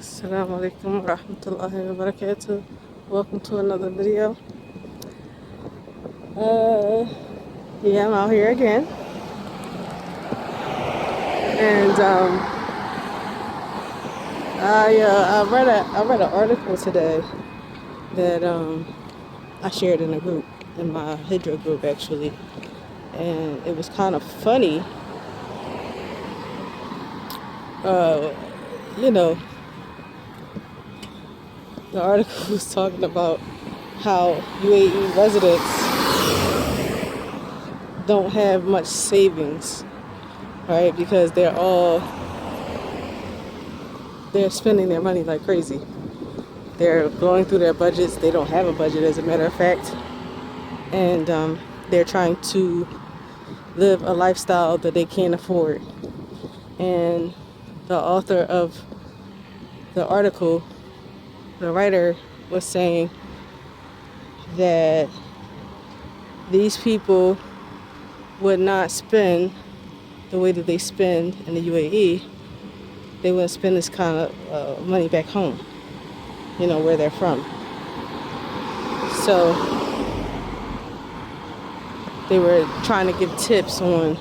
Assalamu alaikum wa rahmatullahi wa barakatuh. Welcome to another video. Yeah, I'm out here again. And I read an article today that I shared in a group, in my Hijrah group actually. And it was kind of funny. Uh, you know, the article was talking about how UAE residents don't have much savings, right? Because they're spending their money like crazy. They're blowing through their budgets. They don't have a budget, as a matter of fact. And they're trying to live a lifestyle that they can't afford. And the author of the article, the writer, was saying that these people would not spend the way that they spend in the UAE. They wouldn't spend this kind of money back home, where they're from. So they were trying to give tips on,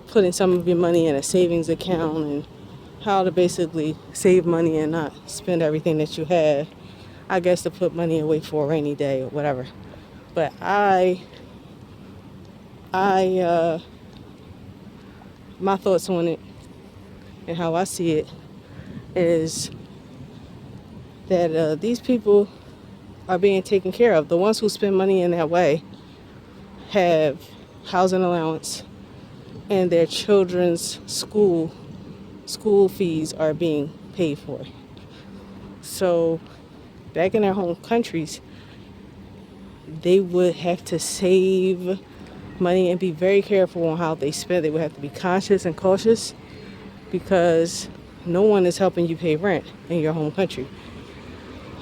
putting some of your money in a savings account and how to basically save money and not spend everything that you have. I guess to put money away for a rainy day or whatever. But my thoughts on it and how I see it is that these people are being taken care of. The ones who spend money in that way have housing allowance, and their children's school fees are being paid for. So back in their home countries, they would have to save money and be very careful on how they spend. They would have to be conscious and cautious because no one is helping you pay rent in your home country.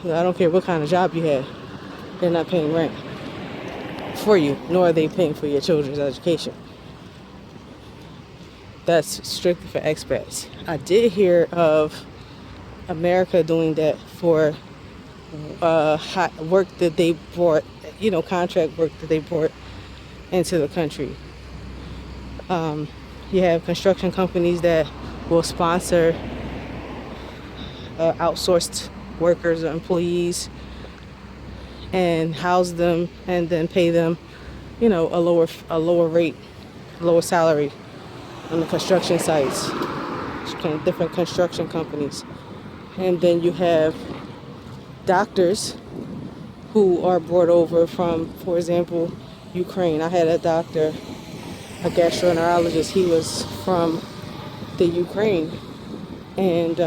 I don't care what kind of job you have, they're not paying rent for you, nor are they paying for your children's education. That's strictly for expats. I did hear of America doing that for work that they brought, contract work that they brought into the country. You have construction companies that will sponsor outsourced workers or employees and house them and then pay them, a lower rate, lower salary on the construction sites, different construction companies. And then you have doctors who are brought over from, for example, Ukraine. I had a doctor, a gastroenterologist. He was from the Ukraine and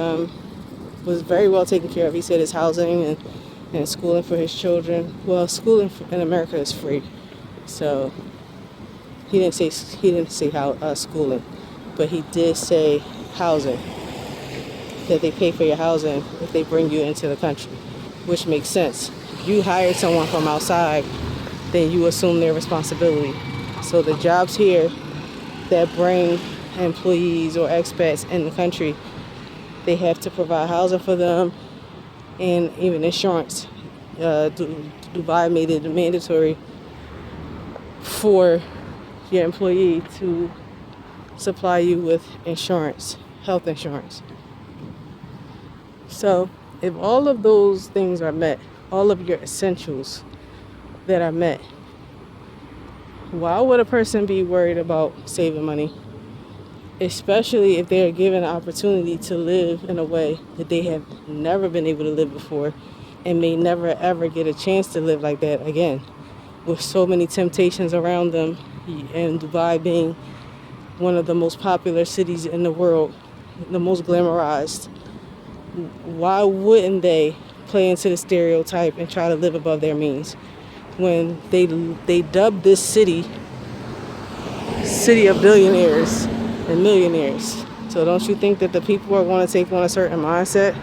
was very well taken care of. He said his housing and schooling for his children. Well, schooling in America is free, so he didn't say how schooling, but he did say housing. That they pay for your housing if they bring you into the country, which makes sense. If you hire someone from outside, then you assume their responsibility. So the jobs here that bring employees or expats in the country, they have to provide housing for them and even insurance. Dubai made it mandatory for your employee to supply you with insurance, health insurance. So if all of those things are met, all of your essentials that are met, why would a person be worried about saving money? Especially if they're given an opportunity to live in a way that they have never been able to live before and may never ever get a chance to live like that again, with so many temptations around them, and Dubai being one of the most popular cities in the world, the most glamorized. Why wouldn't they play into the stereotype and try to live above their means when they dubbed this city of billionaires and millionaires? So don't you think that the people are going to take on a certain mindset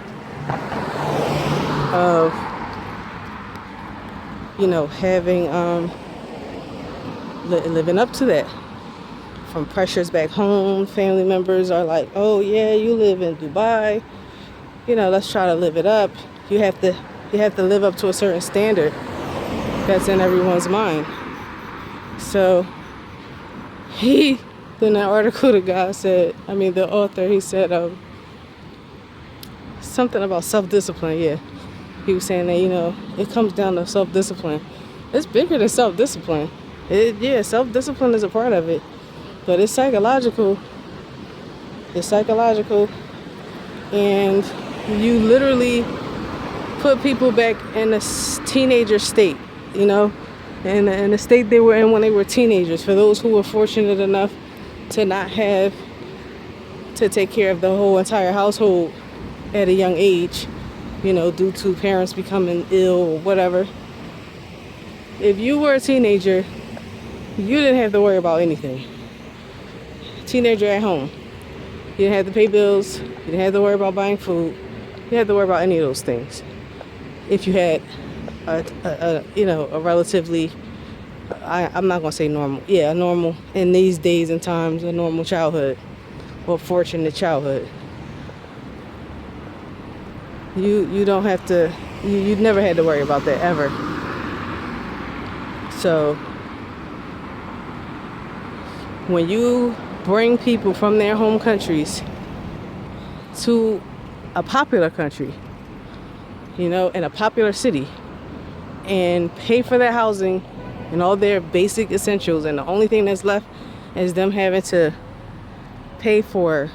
of having living up to that from pressures back home. Family members are like, oh yeah, you live in Dubai, let's try to live it up. You have to live up to a certain standard that's in everyone's mind. So in that article, the author, he said something about self-discipline. Yeah, he was saying that it comes down to self-discipline. It's bigger than self-discipline. Self-discipline is a part of it, but it's psychological. And you literally put people back in a teenager state, in the state they were in when they were teenagers. For those who were fortunate enough to not have to take care of the whole entire household at a young age, due to parents becoming ill or whatever. If you were a teenager, you didn't have to worry about anything. Teenager at home. You didn't have to pay bills. You didn't have to worry about buying food. You didn't have to worry about any of those things. If you had a relatively, I'm not going to say normal. Yeah, a normal, in these days and times, a normal childhood or fortunate childhood. You don't have to, you never had to worry about that ever. So when you bring people from their home countries to a popular country, in a popular city, and pay for their housing and all their basic essentials, and the only thing that's left is them having to pay for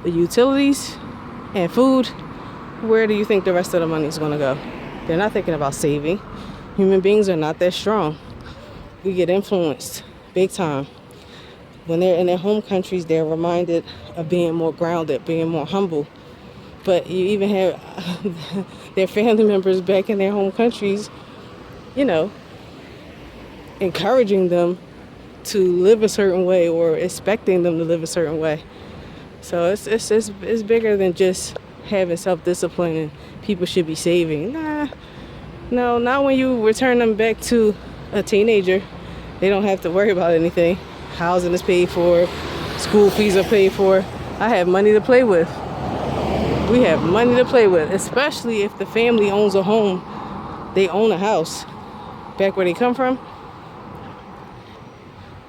utilities and food, where do you think the rest of the money is going to go? They're not thinking about saving. Human beings are not that strong. We get influenced big time. When they're in their home countries, they're reminded of being more grounded, being more humble. But you even have their family members back in their home countries, encouraging them to live a certain way or expecting them to live a certain way. So it's bigger than just having self-discipline and people should be saving. No, not when you return them back to a teenager. They don't have to worry about anything. Housing is paid for, school fees are paid for. I have money to play with. We have money to play with, especially if the family owns a home. They own a house back where they come from.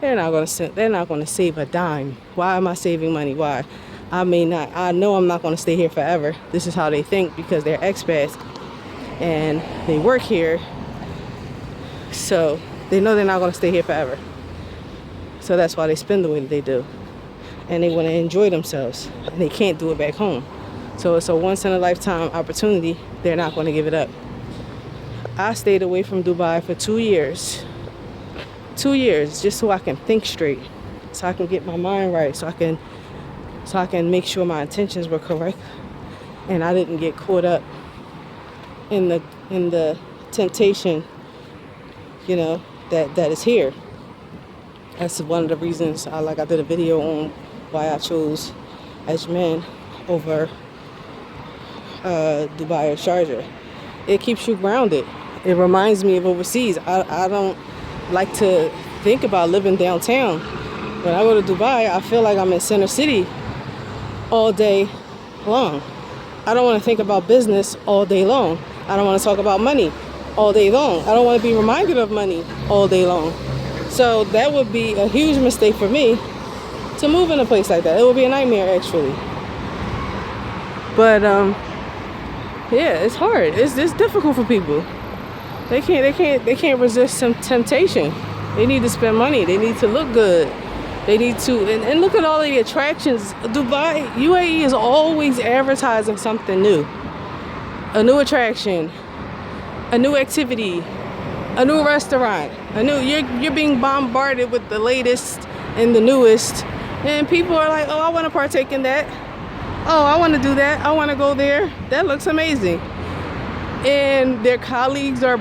They're not going to save a dime. Why am I saving money? Why? I know I'm not going to stay here forever. This is how they think because they're expats and they work here. So they know they're not going to stay here forever. So that's why they spend the way that they do. And they want to enjoy themselves. And they can't do it back home. So it's a once-in-a-lifetime opportunity. They're not going to give it up. I stayed away from Dubai for 2 years. 2 years, just so I can think straight. So I can get my mind right. So I can make sure my intentions were correct. And I didn't get caught up in the temptation, that is here. That's one of the reasons I did a video on why I chose Ajman over Dubai or Sharjah. It keeps you grounded. It reminds me of overseas. I don't like to think about living downtown. When I go to Dubai, I feel like I'm in Center City all day long. I don't want to think about business all day long. I don't want to talk about money all day long. I don't want to be reminded of money all day long. So that would be a huge mistake for me to move in a place like that. It would be a nightmare, actually. But it's hard. It's difficult for people. They can't resist some temptation. They need to spend money. They need to look good. They need to, and look at all the attractions. Dubai, UAE is always advertising something new. A new attraction, a new activity, a new restaurant, you're being bombarded with the latest and the newest. And people are like, oh, I want to partake in that. Oh, I want to do that. I want to go there. That looks amazing. And their colleagues are,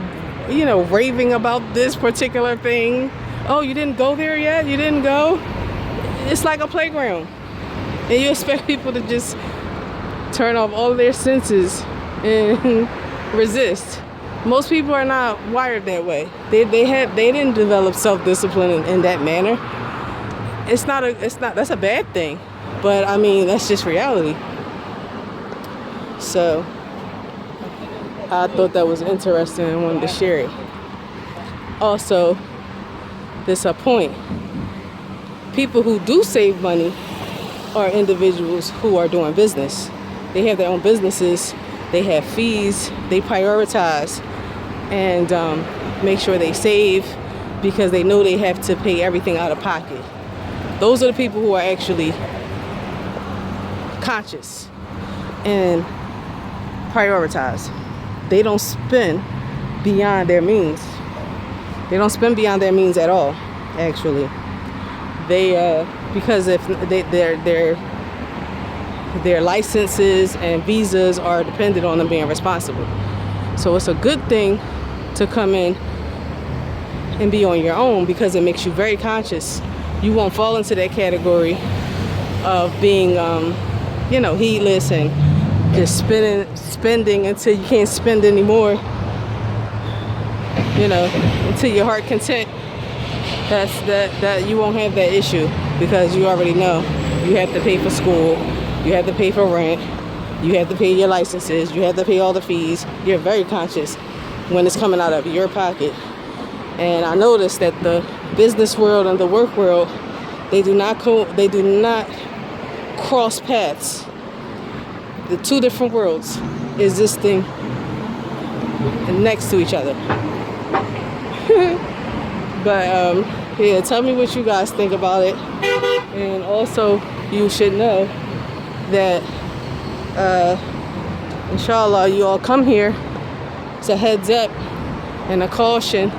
raving about this particular thing. Oh, you didn't go there yet? You didn't go? It's like a playground. And you expect people to just turn off all of their senses and resist. Most people are not wired that way. They didn't develop self-discipline in that manner. That's a bad thing, but I mean, that's just reality. So I thought that was interesting and wanted to share it. Also, there's a point. People who do save money are individuals who are doing business. They have their own businesses, they have fees, they prioritize and make sure they save because they know they have to pay everything out of pocket. Those are the people who are actually conscious and prioritize. They don't spend beyond their means. They don't spend beyond their means at all, actually. They because if their licenses and visas are dependent on them being responsible. So it's a good thing to come in and be on your own because it makes you very conscious. You won't fall into that category of being, heedless and just spending until you can't spend anymore. Until your heart content. That you won't have that issue because you already know you have to pay for school, you have to pay for rent, you have to pay your licenses, you have to pay all the fees. You're very conscious when it's coming out of your pocket. And I noticed that the business world and the work world, they do not cross paths. The two different worlds existing next to each other. But yeah, tell me what you guys think about it. And also, you should know that inshallah, you all come here. It's a heads up and a caution,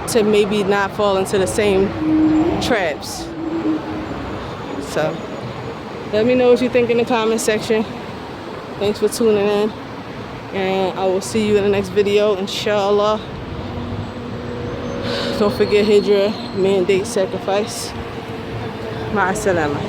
to maybe not fall into the same traps. So let me know what you think in the comment section. Thanks for tuning in, and I will see you in the next video, inshallah. Don't forget Hijrah, mandate sacrifice. Ma'as salama.